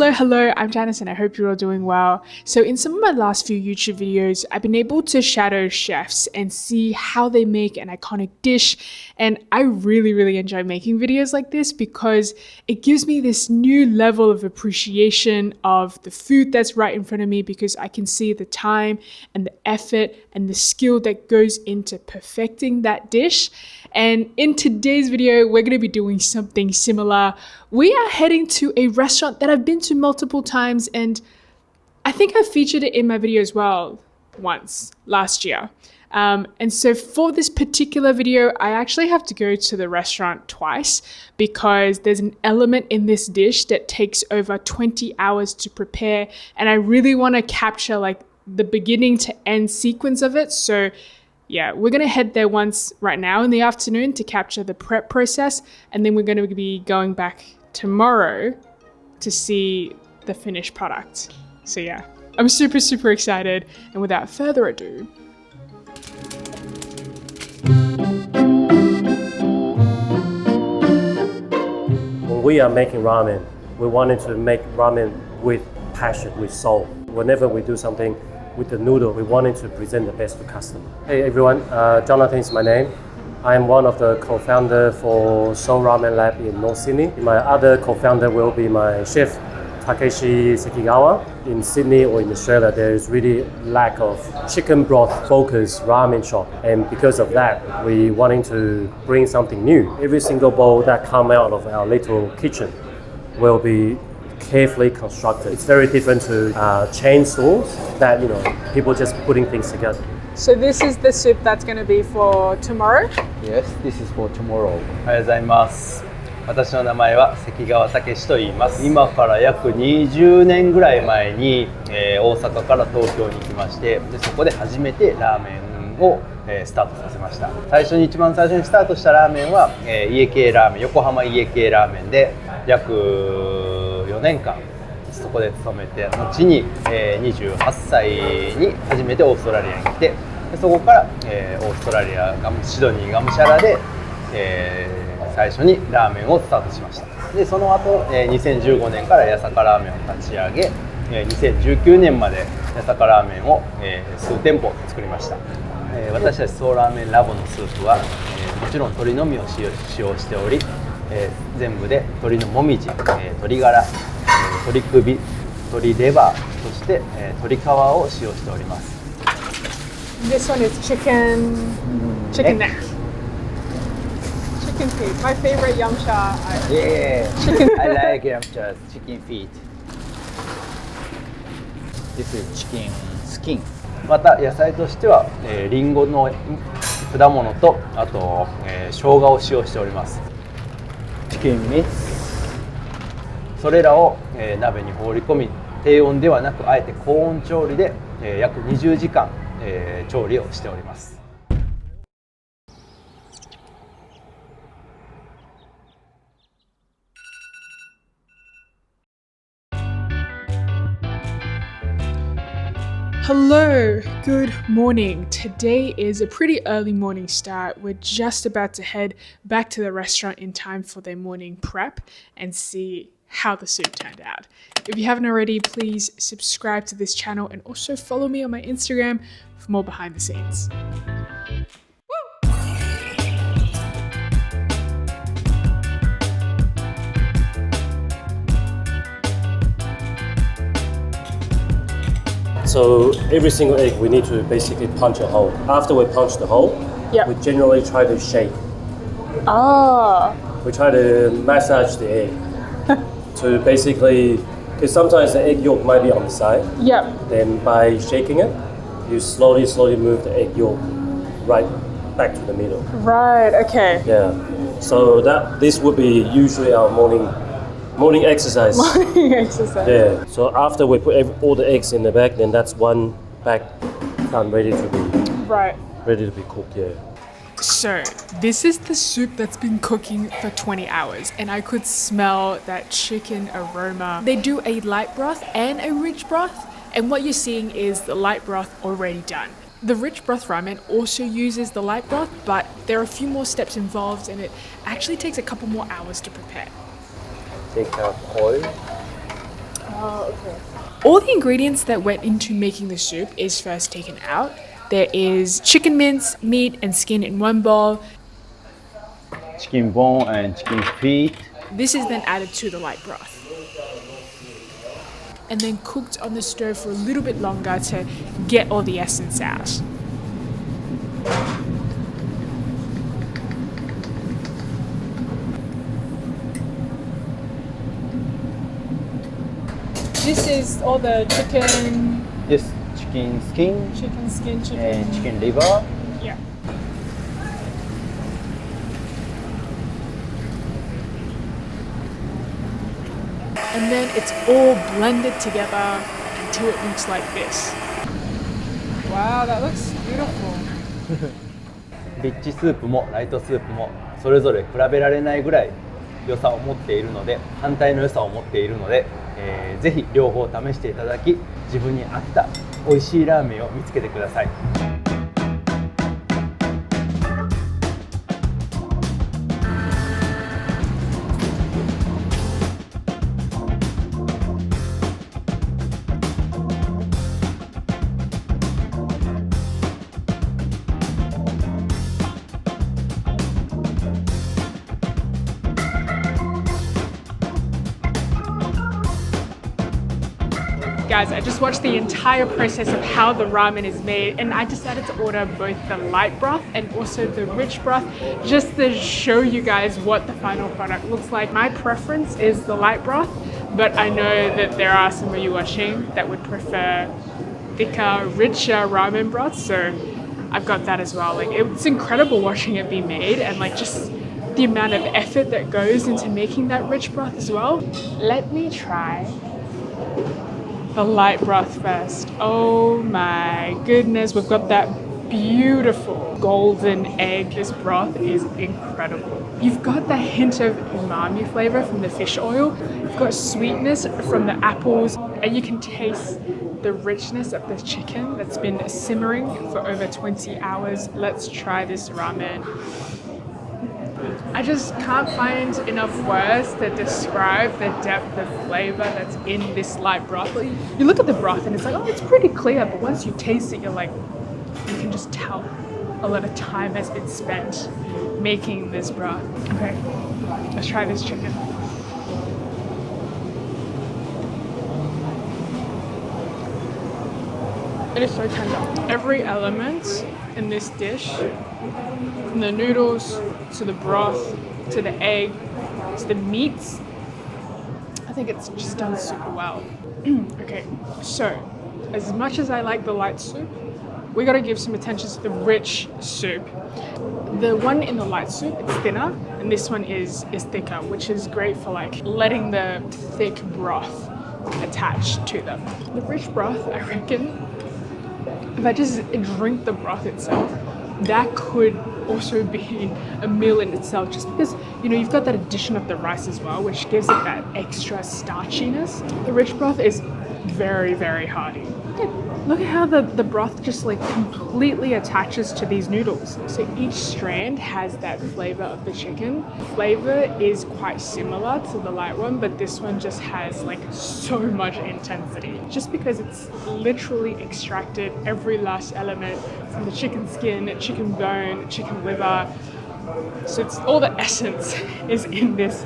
Hello, I'm Janice and I hope you're all doing well. So in some of my last few YouTube videos, I've been able to shadow chefs and see how they make an iconic dish. And I really enjoy making videos like this because it gives me this new level of appreciation of the food that's right in front of me, because I can see the time and the effort and the skill that goes into perfecting that dish. And in today's video, we're going to be doing something similar. We are heading to a restaurant that I've been to multiple times, and I think I featured it in my video as well once last year. And so for this particular video, I actually have to go to the restaurant twice because there's an element in this dish that takes over 20 hours to prepare, and I really want to capture like the beginning to end sequence of it. So yeah, we're going to head there once right now in the afternoon to capture the prep process, and then we're going to be going back tomorrow to see the finished product. So yeah, I'm super excited, and without further ado, when we are making ramen, we wanted to make ramen with passion, with soul. Whenever we do something with the noodle, we wanted to present the best to customer. Hey everyone, Jonathan is my name. I'm one of the co-founder for Sou Ramen Lab in North Sydney. My other co-founder will be my chef, Takeshi Sekigawa. In Sydney or in Australia, there is really lack of chicken broth focused ramen shop. And because of that, we wanting to bring something new. Every single bowl that come out of our little kitchen will be carefully constructed. It's very different to chain stores that, you know, people just putting things together. So this is the soup that's going to be for tomorrow? Yes, this is for tomorrow. おはようございます。私の名前は関川武史と言います。今から約20年ぐらい前に、大阪から東京に来まして、でそこで初めてラーメンを、スタートさせました。一番最初にスタートしたラーメンは、家系ラーメン、横浜家系ラーメンで約4年間そこで勤めて、後に、28歳に初めてオーストラリアに来て、でそこから、オーストラリアシドニーがむしゃらで、最初にラーメンをスタートしました。でその後、2015年から八坂ラーメンを立ち上げ、2019年まで八坂ラーメンを、数店舗作りました。私たちソーラーメンラボのスープは、もちろん鶏のみを使用しており、全部で鶏のもみじ、鶏ガラ、鶏首、鶏レバー、そして、鶏皮を使用しております。This one is chicken neck. Chicken feet. My favorite yumcha. Yeah, Chicken. I like yamcha, chicken feet. This is chicken skin. また野菜としては、リンゴの果物とあと、生姜を使用しております。チキンミックス。それらを、鍋に放り込み、低温ではなくあえて高温調理で、約20時間、調理をしております。Hello, good morning. Today is a pretty early morning start. We're just about to head back to the restaurant in time for their morning prep and see how the soup turned out. If you haven't already, please subscribe to this channel and also follow me on my Instagram for more behind the scenes. So every single egg, we need to basically punch a hole. After we punch the hole, we generally try to shake. We try to massage the egg to basically, because sometimes the egg yolk might be on the side. Then by shaking it, you slowly move the egg yolk right back to the middle. Right, okay. Yeah. So this would be usually our morning exercise. Morning exercise. Yeah. So after we put all the eggs in the bag, then that's one bag done, ready to be cooked. Yeah. So this is the soup that's been cooking for 20 hours, and I could smell that chicken aroma. They do a light broth and a rich broth, and what you're seeing is the light broth already done. The rich broth ramen also uses the light broth, but there are a few more steps involved, and it actually takes a couple more hours to prepare. Take out oil. Oh, okay. All the ingredients that went into making the soup is first taken out. There is chicken mince, meat, and skin in one bowl. Chicken bone and chicken feet. This is then added to the light broth. And then cooked on the stove for a little bit longer to get all the essence out. This is all the chicken. Yes, chicken skin Chicken skin, chicken. and chicken liver. Yeah. And then it's all blended together until it looks like this. Wow, that looks beautiful. リッチスープもライトスープもそれぞれ比べられないぐらい良さを持っているので、反対の良さを持っているので、ぜひ両方試していただき、自分に合った美味しいラーメンを見つけてください。Guys, I just watched the entire process of how the ramen is made, and I decided to order both the light broth and also the rich broth just to show you guys what the final product looks like. My preference is the light broth, but I know that there are some of you watching that would prefer thicker, richer ramen broth, so I've got that as well. Like, it's incredible watching it be made, and like just the amount of effort that goes into making that rich broth as well. Let me try the light broth first. Oh my goodness, we've got that beautiful golden egg. This broth is incredible. You've got the hint of umami flavor from the fish oil. You've got sweetness from the apples, and you can taste the richness of the chicken that's been simmering for over 20 hours. Let's try this ramen. I just can't find enough words to describe the depth of flavor that's in this light broth. You look at the broth and it's like, oh, it's pretty clear, but once you taste it, you're like, you can just tell a lot of time has been spent making this broth. Okay, let's try this chicken. It is so tender. Every element in this dish, from the noodles to the broth to the egg to the meats, I think it's just done super well. Okay, so as much as I like the light soup, we gotta give some attention to the rich soup. The one in the light soup, it's thinner, and this one is thicker, which is great for like letting the thick broth attach to them. The rich broth, I reckon, if I just drink the broth itself, that could also be a meal in itself, just because, you know, you've got that addition of the rice as well, which gives it that extra starchiness. The rich broth is very, very hearty. Look at how the broth just like completely attaches to these noodles. So each strand has that flavor of the chicken. Flavor is quite similar to the light one, but this one just has like so much intensity. Just because it's literally extracted every last element from the chicken skin, chicken bone, chicken liver. So it's all the essence is in this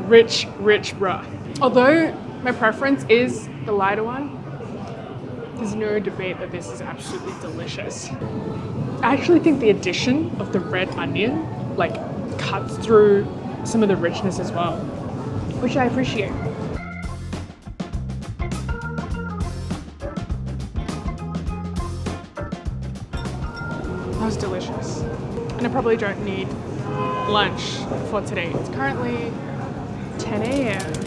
rich, rich broth. Although my preference is the lighter one, there's no debate that this is absolutely delicious. I actually think the addition of the red onion like cuts through some of the richness as well, which I appreciate. That was delicious. And I probably don't need lunch for today. It's currently 10 a.m.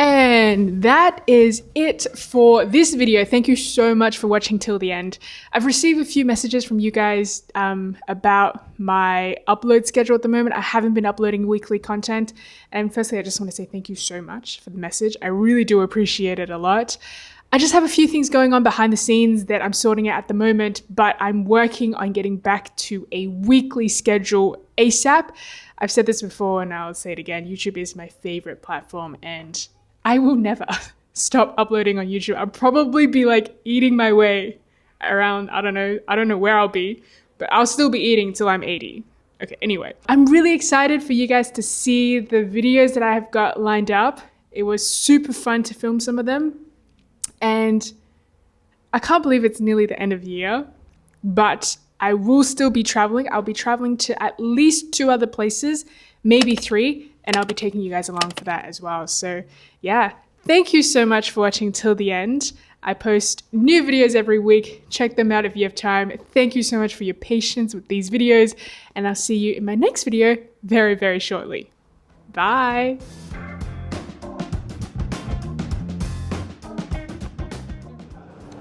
And that is it for this video. Thank you so much for watching till the end. I've received a few messages from you guys about my upload schedule at the moment. I haven't been uploading weekly content. And firstly, I just want to say thank you so much for the message. I really do appreciate it a lot. I just have a few things going on behind the scenes that I'm sorting out at the moment, but I'm working on getting back to a weekly schedule ASAP. I've said this before and I'll say it again. YouTube is my favorite platform, and I will never stop uploading on YouTube. I'll probably be like eating my way around, I don't know where I'll be, but I'll still be eating till I'm 80. Okay, anyway, I'm really excited for you guys to see the videos that I have got lined up. It was super fun to film some of them. And I can't believe it's nearly the end of the year, but I will still be traveling. I'll be traveling to at least 2 other places, maybe 3, and I'll be taking you guys along for that as well. So yeah, thank you so much for watching till the end. I post new videos every week. Check them out if you have time. Thank you so much for your patience with these videos, and I'll see you in my next video very, very shortly. Bye.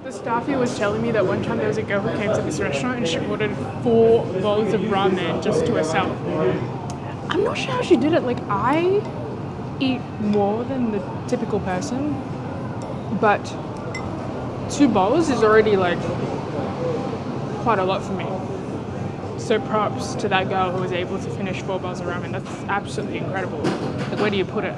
The staff here was telling me that one time there was a girl who came to this restaurant and she ordered 4 bowls of ramen just to herself. I'm not sure how she did it. Like, I eat more than the typical person, but 2 bowls is already like quite a lot for me. So props to that girl who was able to finish 4 bowls of ramen. That's absolutely incredible. Like, where do you put it?